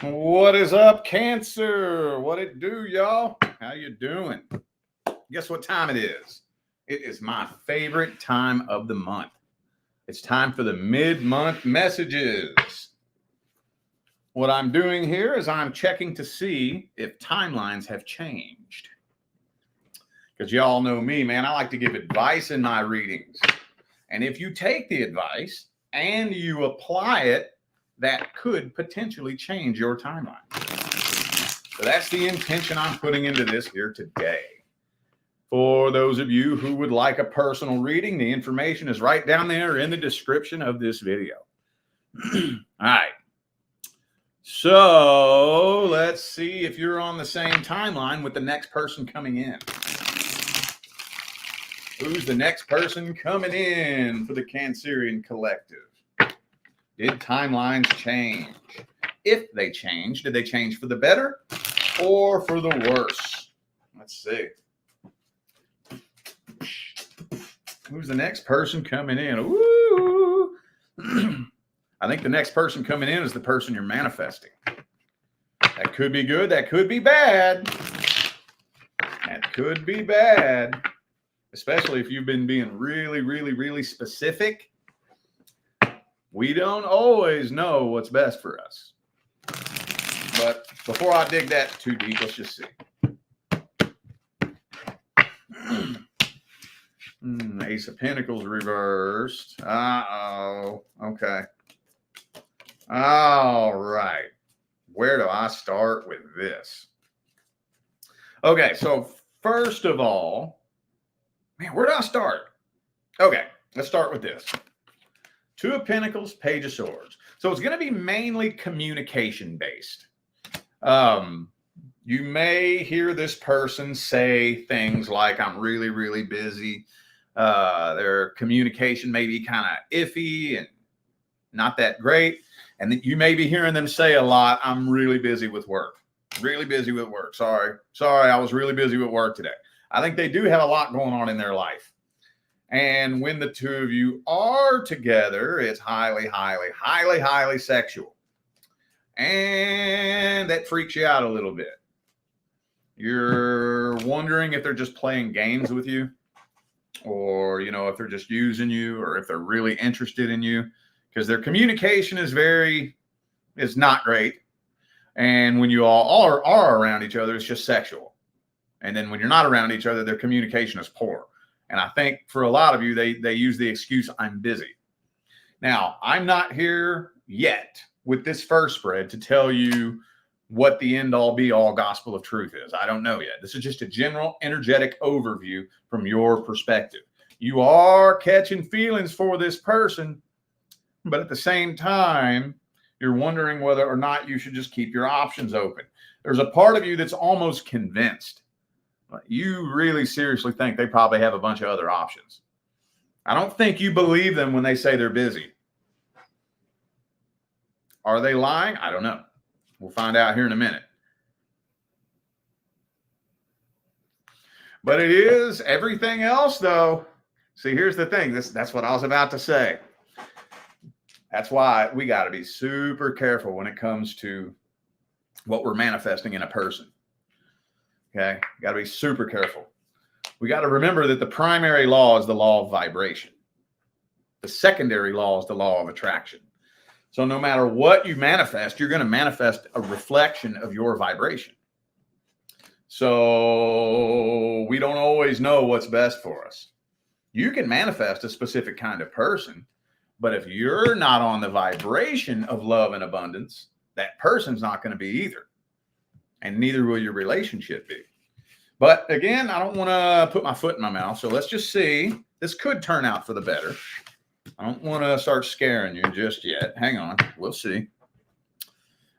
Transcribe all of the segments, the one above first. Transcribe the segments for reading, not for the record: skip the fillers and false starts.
What is up, Cancer? What it do, y'all? How you doing? Guess what time it is? It is my favorite time of the month. It's time for the mid-month messages. What I'm doing here is I'm checking to see if timelines have changed. Because y'all know me, man. I like to give advice in my readings. And if you take the advice and you apply it, that could potentially change your timeline. So that's the intention I'm putting into this here today. For those of you who would like a personal reading, the information is right down there in the description of this video. All right. So let's see if you're on the same timeline with the next person coming in. Who's the next person coming in for the Cancerian Collective? Did timelines change? If they change, did they change for the better or for the worse? Let's see. Who's the next person coming in? Ooh. I think the next person coming in is the person you're manifesting. That could be good. That could be bad. That could be bad. Especially if you've been being really, really, really specific. We don't always know what's best for us. But before I dig that too deep, let's just see. Ace of Pentacles reversed. Uh-oh. Okay. All right. Where do I start with this? Okay, so first of all, man, where do I start? Okay, let's start with this. Two of Pentacles, Page of Swords. So it's going to be mainly communication based. You may hear this person say things like, I'm really, really busy. Their communication may be kind of iffy and not that great. And you may be hearing them say a lot, I'm really busy with work. Really busy with work. Sorry, I was really busy with work today. I think they do have a lot going on in their life. And when the two of you are together, it's highly, highly, highly, highly sexual. And that freaks you out a little bit. You're wondering if they're just playing games with you, or, you know, if they're just using you, or if they're really interested in you, because their communication is not great. And when you all are around each other, it's just sexual. And then when you're not around each other, their communication is poor. And I think for a lot of you, they use the excuse, I'm busy. Now, I'm not here yet with this first spread to tell you what the end all be all gospel of truth is. I don't know yet. This is just a general energetic overview from your perspective. You are catching feelings for this person, but at the same time, you're wondering whether or not you should just keep your options open. There's a part of you that's almost convinced. You really seriously think they probably have a bunch of other options. I don't think you believe them when they say they're busy. Are they lying? I don't know. We'll find out here in a minute. But it is everything else, though. See, here's the thing. That's what I was about to say. That's why we got to be super careful when it comes to what we're manifesting in a person. Okay, got to be super careful. We got to remember that the primary law is the law of vibration. The secondary law is the law of attraction. So no matter what you manifest, you're going to manifest a reflection of your vibration. So we don't always know what's best for us. You can manifest a specific kind of person, but if you're not on the vibration of love and abundance, that person's not going to be either. And neither will your relationship be. But again, I don't want to put my foot in my mouth. So let's just see. This could turn out for the better. I don't want to start scaring you just yet. Hang on. We'll see.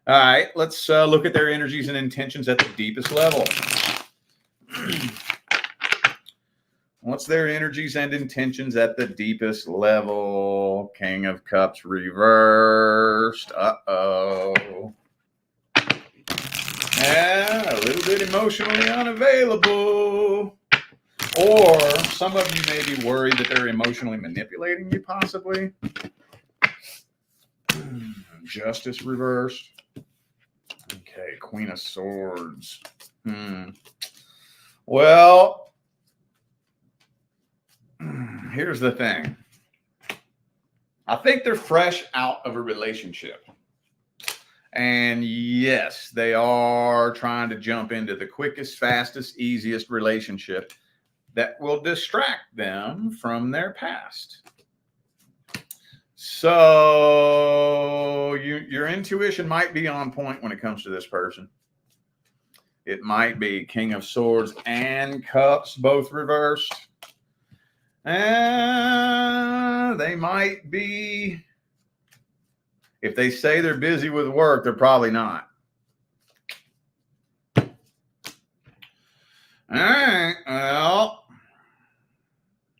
All right. Let's look at their energies and intentions at the deepest level. What's their energies and intentions at the deepest level? King of Cups reversed. Uh-oh. And a little bit emotionally unavailable. Or some of you may be worried that they're emotionally manipulating you, possibly. Justice reversed. Okay, Queen of Swords. Well, here's the thing. I think they're fresh out of a relationship. And yes, they are trying to jump into the quickest, fastest, easiest relationship that will distract them from their past. So your intuition might be on point when it comes to this person. It might be King of Swords and Cups, both reversed. And they might be, if they say they're busy with work, they're probably not. All right, well,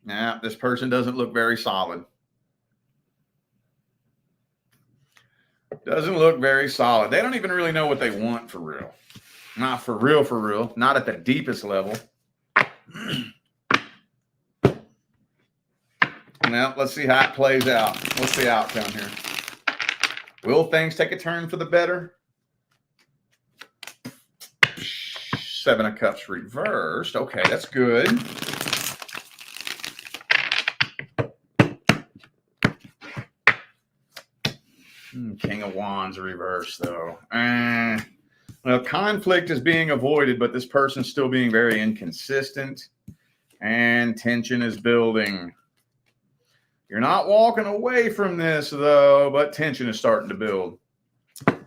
yeah, this person doesn't look very solid. Doesn't look very solid. They don't even really know what they want for real. Not for real, for real. Not at the deepest level. Now, let's see how it plays out. What's the outcome here? Will things take a turn for the better? Seven of Cups reversed. Okay, that's good. King of Wands reversed, though. Well, conflict is being avoided, but this person's still being very inconsistent, and tension is building. You're not walking away from this, though, but tension is starting to build.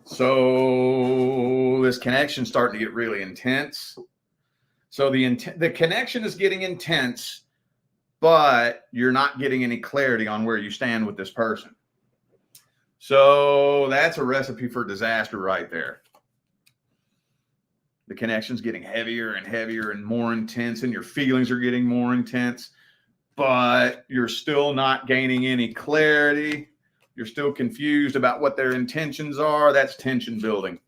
So this connection's starting to get really intense. So the connection is getting intense, but you're not getting any clarity on where you stand with this person. So that's a recipe for disaster right there. The connection's getting heavier and heavier and more intense, and your feelings are getting more intense, but you're still not gaining any clarity. You're still confused about what their intentions are. That's tension building.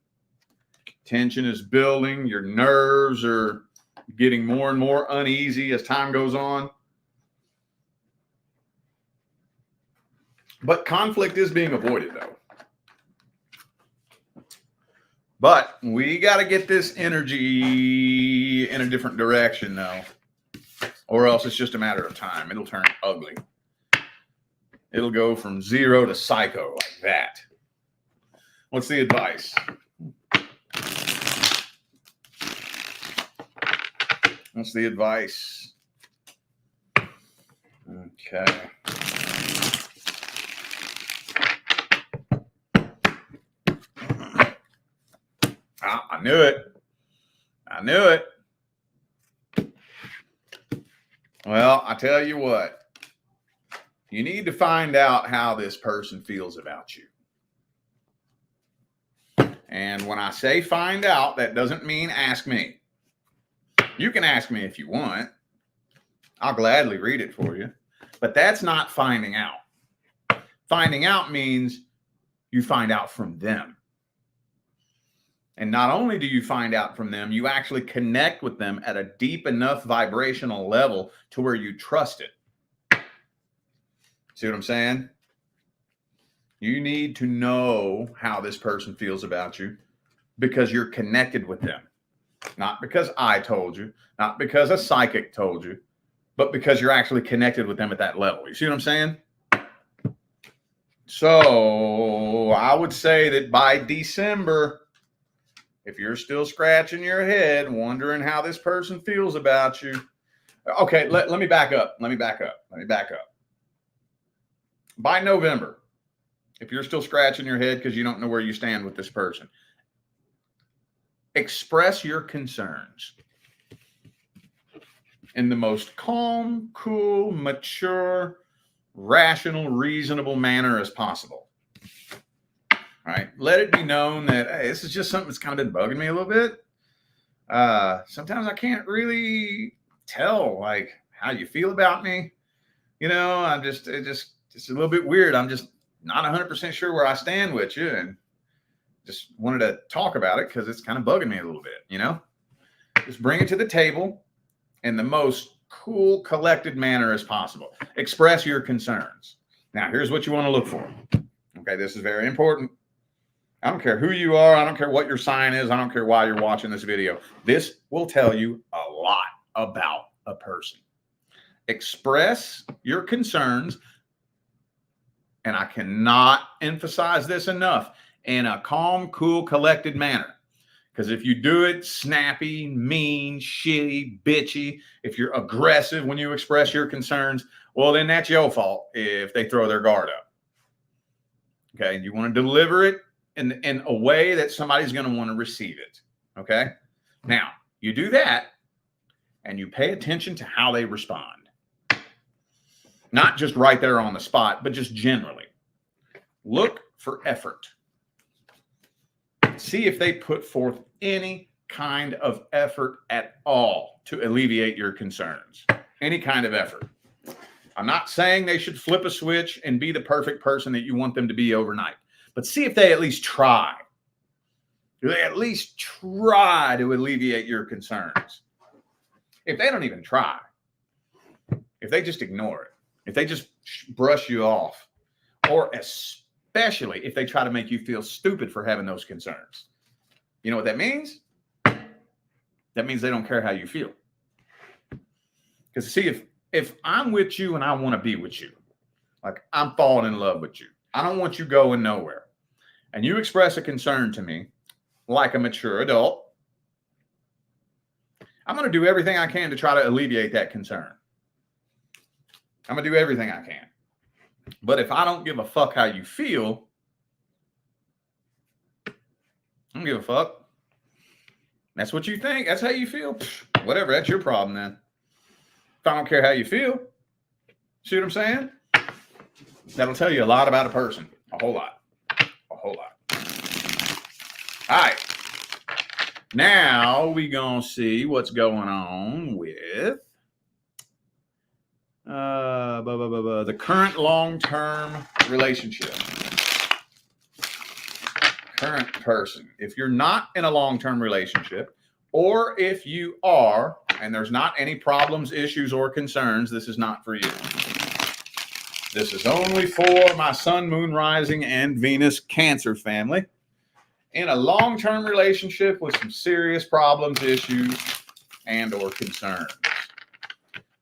Tension is building. Your nerves are getting more and more uneasy as time goes on. But conflict is being avoided, though. But we got to get this energy in a different direction, though, or else it's just a matter of time. It'll turn ugly. It'll go from 0 to psycho like that. What's the advice? What's the advice? Okay. I knew it. I knew it. Well, I tell you what. You need to find out how this person feels about you. And when I say find out, that doesn't mean ask me. You can ask me if you want. I'll gladly read it for you. But that's not finding out. Finding out means you find out from them. And not only do you find out from them, you actually connect with them at a deep enough vibrational level to where you trust it. See what I'm saying? You need to know how this person feels about you because you're connected with them. Not because I told you, not because a psychic told you, but because you're actually connected with them at that level. You see what I'm saying? So I would say that by December, if you're still scratching your head, wondering how this person feels about you. Okay, let me back up. Let me back up. By November, if you're still scratching your head because you don't know where you stand with this person, express your concerns in the most calm, cool, mature, rational, reasonable manner as possible. All right. Let it be known that, hey, this is just something that's kind of been bugging me a little bit. Sometimes I can't really tell like how you feel about me. You know, I'm just a little bit weird. I'm just not 100% sure where I stand with you, and just wanted to talk about it because it's kind of bugging me a little bit, you know? Just bring it to the table in the most cool, collected manner as possible. Express your concerns. Now, here's what you want to look for. Okay, this is very important. I don't care who you are. I don't care what your sign is. I don't care why you're watching this video. This will tell you a lot about a person. Express your concerns, and I cannot emphasize this enough, in a calm, cool, collected manner. Because if you do it snappy, mean, shitty, bitchy, if you're aggressive when you express your concerns, well, then that's your fault if they throw their guard up. Okay, you want to deliver it in a way that somebody's going to want to receive it. Okay, now you do that and you pay attention to how they respond. Not just right there on the spot, but just generally. Look for effort. See if they put forth any kind of effort at all to alleviate your concerns. Any kind of effort. I'm not saying they should flip a switch and be the perfect person that you want them to be overnight, but see if they at least try. Do they at least try to alleviate your concerns? If they don't even try, if they just ignore it, if they just brush you off, or especially if they try to make you feel stupid for having those concerns, you know what that means? That means they don't care how you feel. Because see, if I'm with you and I want to be with you, like I'm falling in love with you, I don't want you going nowhere, and you express a concern to me like a mature adult, I'm going to do everything I can to try to alleviate that concern. I'm going to do everything I can. But if I don't give a fuck how you feel, I don't give a fuck. That's what you think. That's how you feel. Pfft, whatever. That's your problem then. If I don't care how you feel, see what I'm saying? That'll tell you a lot about a person. A whole lot. A whole lot. All right. Now we gonna see what's going on with the current long-term relationship. Current person. If you're not in a long-term relationship, or if you are and there's not any problems, issues, or concerns, this is not for you. This is only for my Sun, Moon, Rising, and Venus Cancer family in a long-term relationship with some serious problems, issues, and or concerns.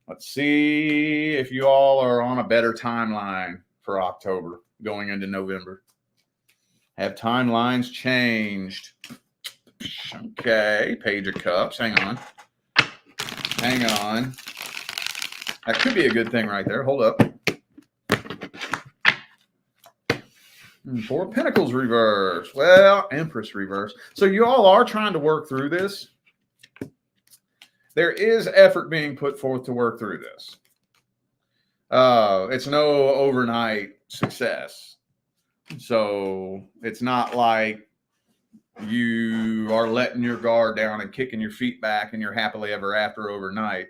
Let's see if you all are on a better timeline for October going into November. Have timelines changed? Okay, Page of Cups. Hang on. Hang on. That could be a good thing right there. Hold up. Four of Pentacles reverse. Well, Empress reverse. So you all are trying to work through this. There is effort being put forth to work through this. It's no overnight success. So it's not like you are letting your guard down and kicking your feet back and you're happily ever after overnight.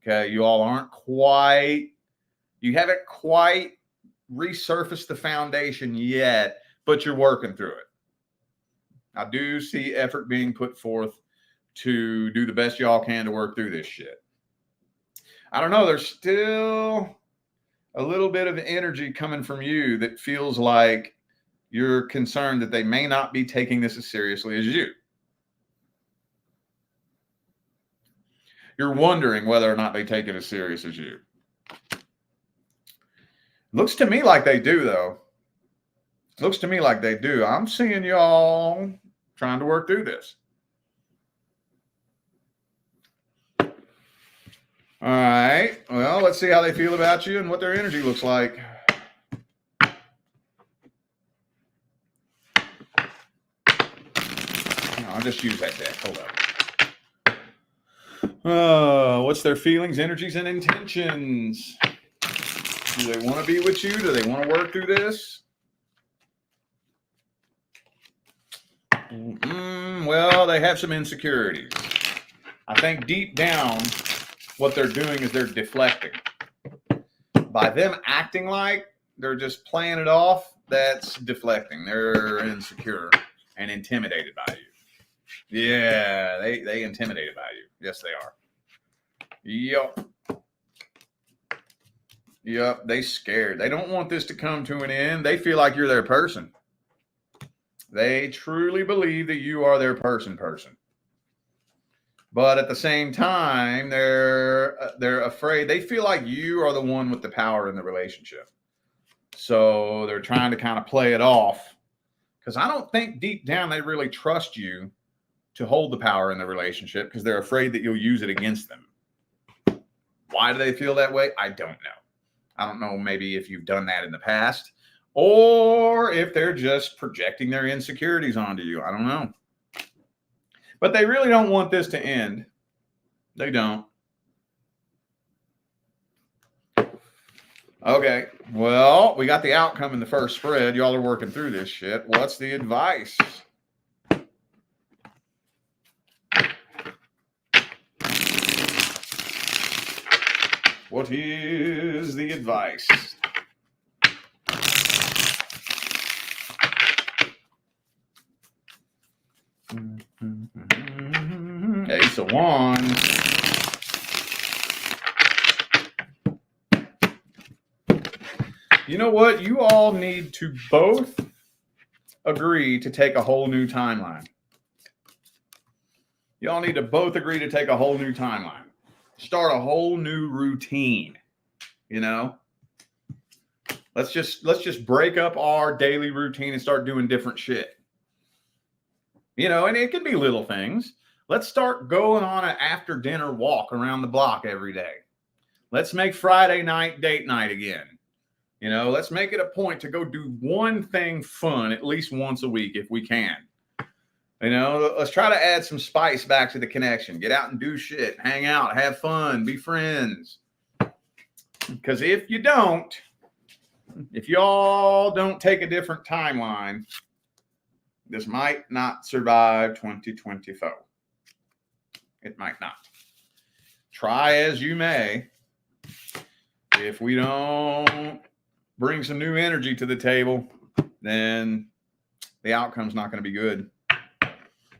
Okay, you all aren't quite, you haven't quite resurfaced the foundation yet, but you're working through it. I do see effort being put forth to do the best y'all can to work through this shit. I don't know, there's still a little bit of energy coming from you that feels like you're concerned that they may not be taking this as seriously as you. You're wondering whether or not they take it as serious as you. Looks to me like they do, though. Looks to me like they do. I'm seeing y'all trying to work through this. All right. Well, let's see how they feel about you and what their energy looks like. I'll just use that deck. Hold up. What's their feelings, energies, and intentions? Do they want to be with you? Do they want to work through this? Well, they have some insecurities. I think deep down, what they're doing is they're deflecting. By them acting like they're just playing it off, that's deflecting. They're insecure and intimidated by you. Yeah, they intimidated by you. Yes, they are. Yep, they scared. They don't want this to come to an end. They feel like you're their person. They truly believe that you are their person. But at the same time, they're afraid. They feel like you are the one with the power in the relationship. So they're trying to kind of play it off, because I don't think deep down they really trust you to hold the power in the relationship, because they're afraid that you'll use it against them. Why do they feel that way? I don't know. I don't know, maybe if you've done that in the past, or if they're just projecting their insecurities onto you. I don't know. But they really don't want this to end. They don't. Okay, well, we got the outcome in the first spread. Y'all are working through this shit. What's the advice? What is the advice? Ace of Wands. You know what? You all need to both agree to take a whole new timeline. Y'all need to both agree to take a whole new timeline. Start a whole new routine. You know? Let's just break up our daily routine and start doing different shit. You know, and it can be little things. Let's start going on an after dinner walk around the block every day. Let's make Friday night date night again. You know, let's make it a point to go do one thing fun at least once a week if we can. You know, let's try to add some spice back to the connection. Get out and do shit, hang out, have fun, be friends. Because if y'all don't take a different timeline, this might not survive 2024. It might not. Try as you may. If we don't bring some new energy to the table, then the outcome's not going to be good.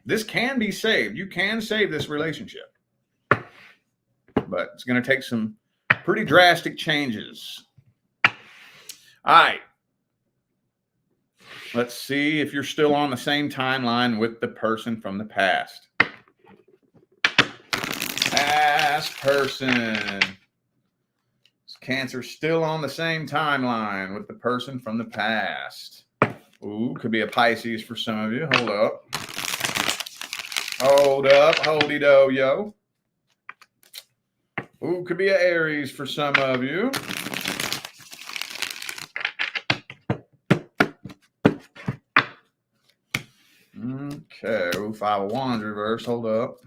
This can be saved. You can save this relationship. But it's going to take some pretty drastic changes. All right. Let's see if you're still on the same timeline with the person from the past. Past person. Is Cancer still on the same timeline with the person from the past? Ooh, could be a Pisces for some of you. Hold up. Hold up. Holdy-do, yo. Ooh, could be an Aries for some of you. Okay, ooh, Five of Wands reverse. Hold up.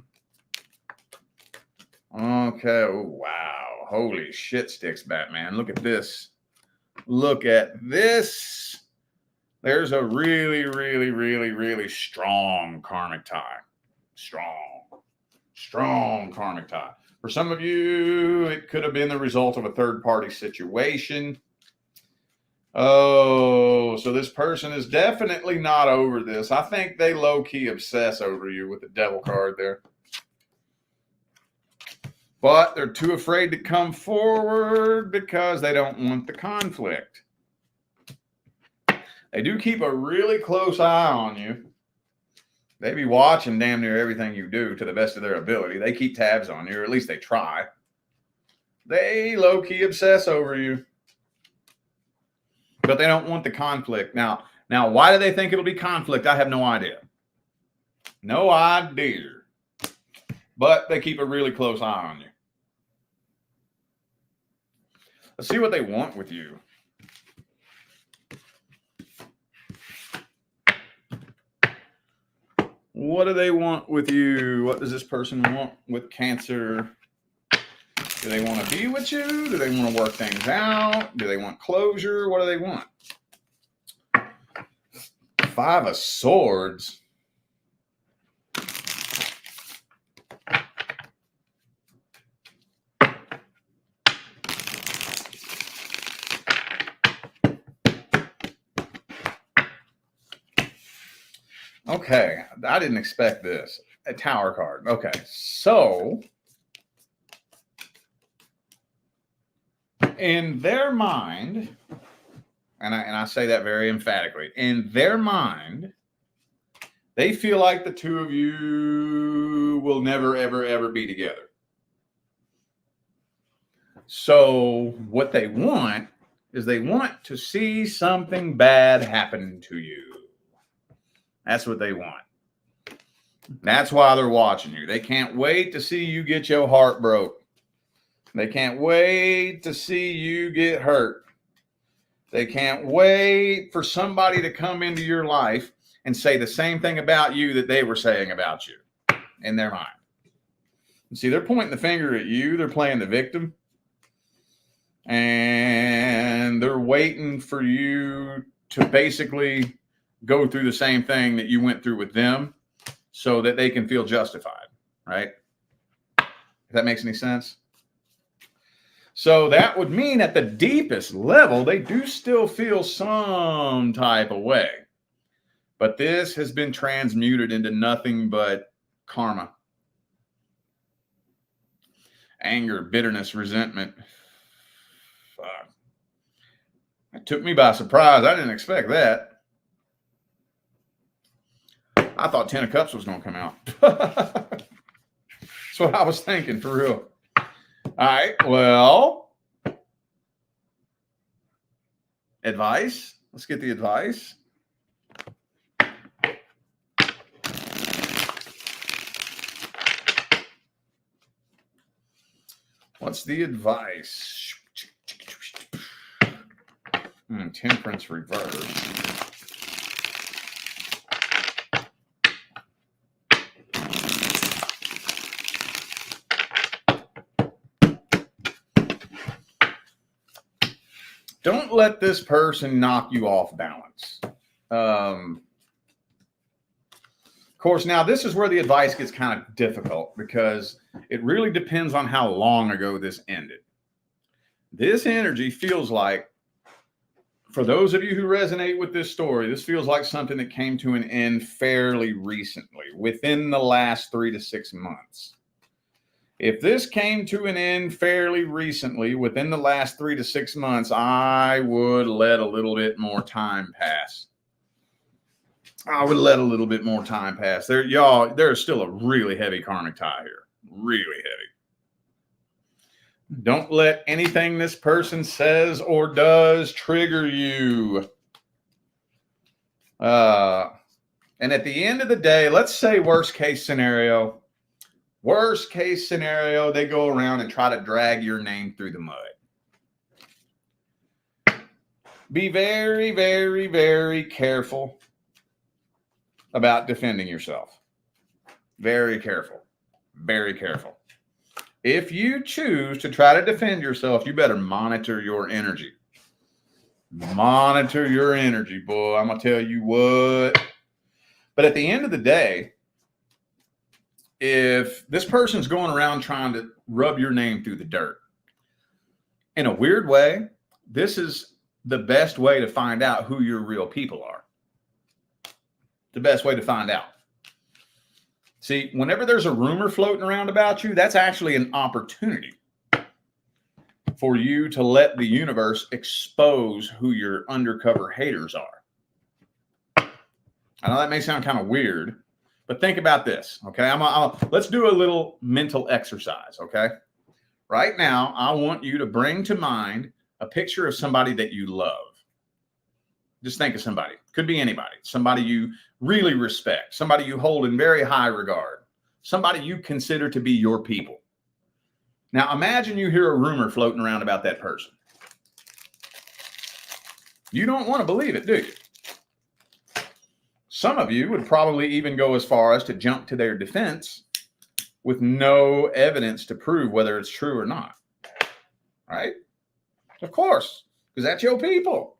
Okay, ooh, wow. Holy shit sticks, Batman. Look at this. Look at this. There's a really, really, really, really strong karmic tie. Strong karmic tie. For some of you, it could have been the result of a third-party situation. Oh, so this person is definitely not over this. I think they low-key obsess over you with the devil card there. But they're too afraid to come forward because they don't want the conflict. They do keep a really close eye on you. They be watching damn near everything you do to the best of their ability. They keep tabs on you, or at least they try. They low-key obsess over you. But they don't want the conflict. Now, why do they think it'll be conflict? I have no idea. No idea. But they keep a really close eye on you. Let's see what they want with you. What do they want with you? What does this person want with Cancer? Do they want to be with you? Do they want to work things out? Do they want closure? What do they want? Five of Swords. Okay, I didn't expect this. A Tower card. Okay, so in their mind, and I say that very emphatically, in their mind, They feel like the two of you will never, ever, ever be together. So what they want is they want to see something bad happen to you. That's what they want. That's why they're watching you. They can't wait to see you get your heart broke. They can't wait to see you get hurt. They can't wait for somebody to come into your life and say the same thing about you that they were saying about you in their mind. See, they're pointing the finger at you. They're playing the victim. And they're waiting for you to basically go through the same thing that you went through with them so that they can feel justified, right? If that makes any sense. So that would mean at the deepest level, they do still feel some type of way. But this has been transmuted into nothing but karma. Anger, bitterness, resentment. Fuck. It took me by surprise. I didn't expect that. I thought 10 of Cups was going to come out. That's what I was thinking, for real. All right, well, advice. Let's get the advice. What's the advice? Temperance reverse. Don't let this person knock you off balance. Of course, now this is where the advice gets kind of difficult because it really depends on how long ago this ended. This energy feels like, for those of you who resonate with this story, this feels like something that came to an end fairly recently, within the last 3 to 6 months. If this came to an end fairly recently, within the last 3 to 6 months, I would let a little bit more time pass. I would let a little bit more time pass. There's still a really heavy karmic tie here. Really heavy. Don't let anything this person says or does trigger you. And at the end of the day, let's say worst case scenario. Worst case scenario, they go around and try to drag your name through the mud. Be very, very, very careful about defending yourself. Very careful. Very careful. If you choose to try to defend yourself, you better monitor your energy. Monitor your energy, boy. I'm going to tell you what. But at the end of the day, if this person's going around trying to rub your name through the dirt, in a weird way, this is the best way to find out who your real people are. The best way to find out. See, whenever there's a rumor floating around about you, that's actually an opportunity for you to let the universe expose who your undercover haters are. I know that may sound kind of weird, but think about this, okay? Let's do a little mental exercise, okay? Right now, I want you to bring to mind a picture of somebody that you love. Just think of somebody. Could be anybody. Somebody you really respect. Somebody you hold in very high regard. Somebody you consider to be your people. Now, imagine you hear a rumor floating around about that person. You don't want to believe it, do you? Some of you would probably even go as far as to jump to their defense with no evidence to prove whether it's true or not. Right? Of course, because that's your people.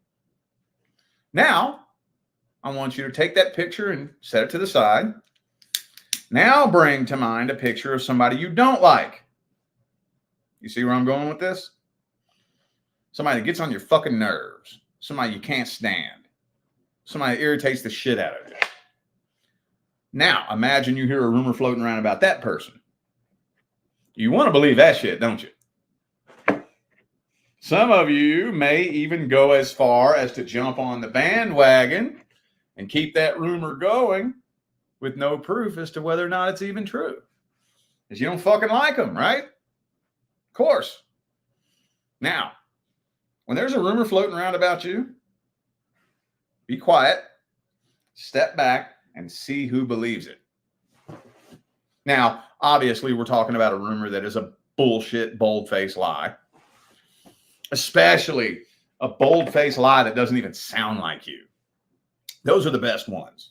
Now, I want you to take that picture and set it to the side. Now bring to mind a picture of somebody you don't like. You see where I'm going with this? Somebody that gets on your fucking nerves. Somebody you can't stand. Somebody that irritates the shit out of you. Now, imagine you hear a rumor floating around about that person. You want to believe that shit, don't you? Some of you may even go as far as to jump on the bandwagon and keep that rumor going with no proof as to whether or not it's even true. Because you don't fucking like them, right? Of course. Now, when there's a rumor floating around about you, be quiet, step back, and see who believes it. Now, obviously, we're talking about a rumor that is a bullshit, bold-faced lie. Especially a bold-faced lie that doesn't even sound like you. Those are the best ones.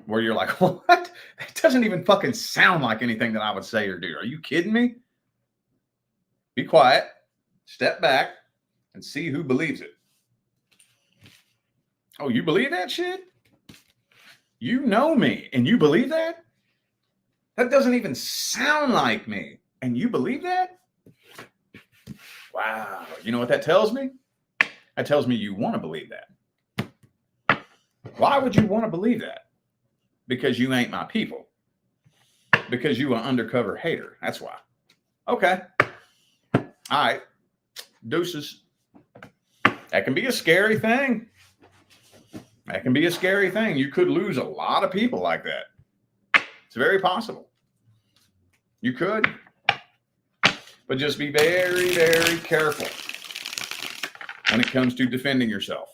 Where you're like, what? That doesn't even fucking sound like anything that I would say or do. Are you kidding me? Be quiet, step back, and see who believes it. Oh, you believe that shit? You know me, and you believe that? That doesn't even sound like me, and you believe that? Wow. You know what that tells me? That tells me you want to believe that. Why would you want to believe that? Because you ain't my people. Because you an undercover hater. That's why. Okay. All right. Deuces. That can be a scary thing. That can be a scary thing. You could lose a lot of people like that. It's very possible. You could. But just be very, very careful when it comes to defending yourself.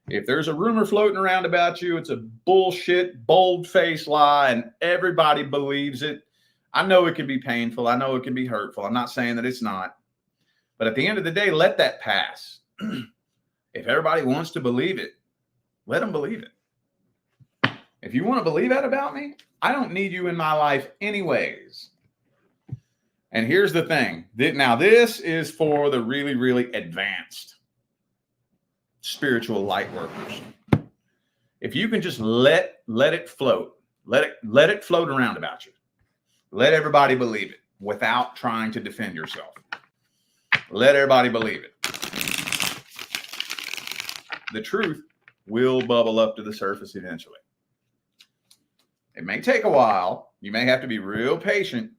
If there's a rumor floating around about you, it's a bullshit, bold-faced lie, and everybody believes it. I know it can be painful. I know it can be hurtful. I'm not saying that it's not. But at the end of the day, let that pass. If everybody wants to believe it, let them believe it. If you want to believe that about me, I don't need you in my life anyways. And here's the thing. Now, this is for the really, really advanced spiritual light workers. If you can just let it float, let it float around about you. Let everybody believe it without trying to defend yourself. Let everybody believe it. The truth will bubble up to the surface eventually. It may take a while. You may have to be real patient.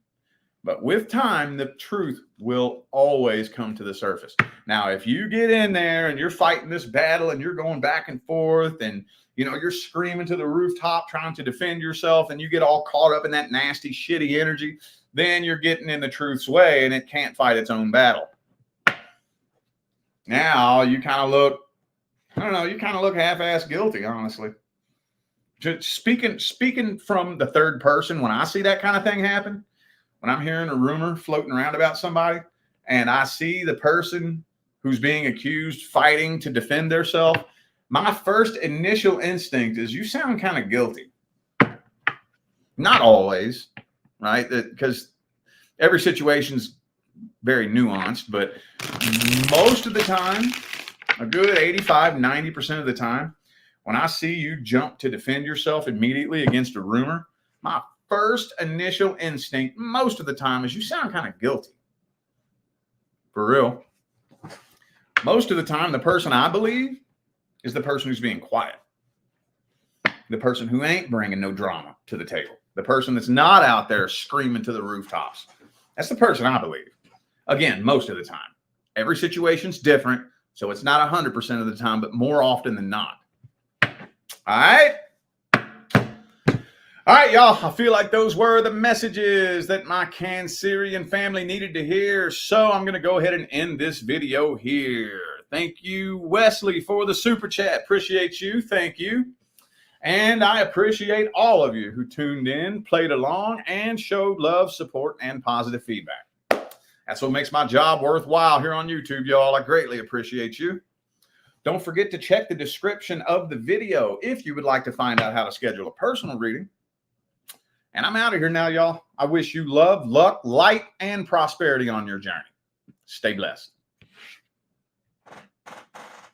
But with time, the truth will always come to the surface. Now, if you get in there and you're fighting this battle and you're going back and forth and, you're screaming to the rooftop trying to defend yourself and you get all caught up in that nasty, shitty energy, then you're getting in the truth's way and it can't fight its own battle. Now, you kind of look, half-ass guilty, honestly. Just speaking from the third person, when I see that kind of thing happen, when I'm hearing a rumor floating around about somebody and I see the person who's being accused fighting to defend themselves, my first initial instinct is you sound kind of guilty. Not always, right? Because every situation's very nuanced, but most of the time, a good 85, 90% of the time, when I see you jump to defend yourself immediately against a rumor, my first initial instinct most of the time is you sound kind of guilty. For real. Most of the time, the person I believe is the person who's being quiet. The person who ain't bringing no drama to the table. The person that's not out there screaming to the rooftops. That's the person I believe. Again, most of the time. Every situation's different, so it's not 100% of the time, but more often than not. All right? All right, y'all, I feel like those were the messages that my Cancerian family needed to hear, so I'm going to go ahead and end this video here. Thank you, Wesley, for the super chat. Appreciate you. Thank you. And I appreciate all of you who tuned in, played along, and showed love, support, and positive feedback. That's what makes my job worthwhile here on YouTube, y'all. I greatly appreciate you. Don't forget to check the description of the video if you would like to find out how to schedule a personal reading. And I'm out of here now, y'all. I wish you love, luck, light, and prosperity on your journey. Stay blessed.